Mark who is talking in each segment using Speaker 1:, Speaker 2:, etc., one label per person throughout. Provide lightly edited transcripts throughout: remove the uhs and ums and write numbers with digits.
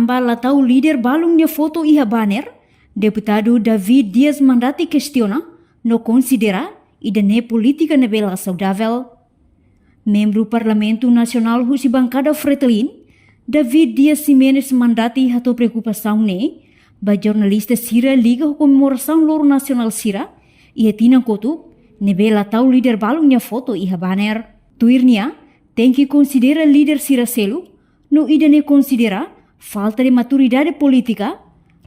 Speaker 1: Namba latau líder balungnya foto iha banner, deputado David Dias Mandati questiona, no considera idane política nebela saudável. Membro Parlamento Nacional Husi Bancada Fretilin, David Dias Ximenes Mandati hato preocupação ne, ba jornalista Sira liga comemoração loro nacional Sira, ia tinang kotu, nebela tau líder balungnya foto iha banner. Tuirnia, tem que considera líder Sira Selu, no idane considera falta de maturidade política,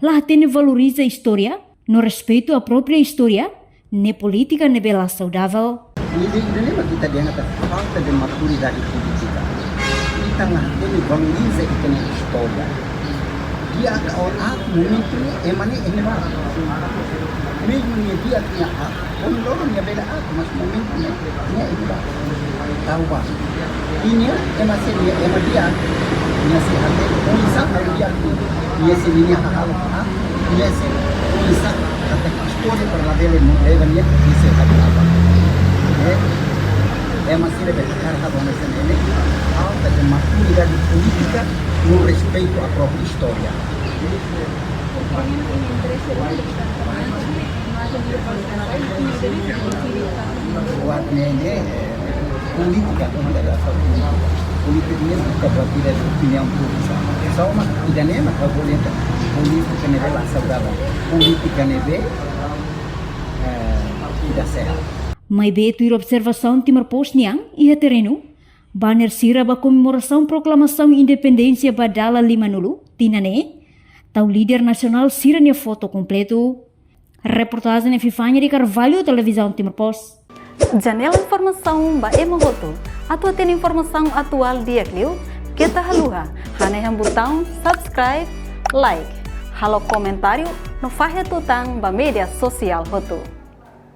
Speaker 1: lá tem valoriza história, no respeito à própria história, ne política nebela saudável.
Speaker 2: Dilema kita dianggap falta de maturidade política. Kita nggak valoriza kita história. Dia orang momento emane enema. Mesmo dia tinha orang yang beda mas momento nya itu tahu bah. Ini emasih dia nya si ade bisa dia si ini hal dia si bisa kata história para la dele dia si apa. Masih lebih karena bahasa ini falta de maturidade política no respeito à própria história. Buat ini politika como da politika ini bukan berarti dari opinion pública. Sama idane maka boleh politika nebela saudável. Politika nebe tidak sehat.
Speaker 1: Mai beto ir observação Timor-Poste niang iha terreno, banner Sira ba comemoração proclamação independência badala 5 tinane, tau líder nacional Sira nia foto completo. Reportagem de Fifanya de Carvalho, televisão Timor-Poste.
Speaker 3: Janela informação ba emogoto, atau tem informação atual dia kliu, kita haluha, hane yang botão subscribe, like, halo comentário, no fahe tutang ba media sosial hotu.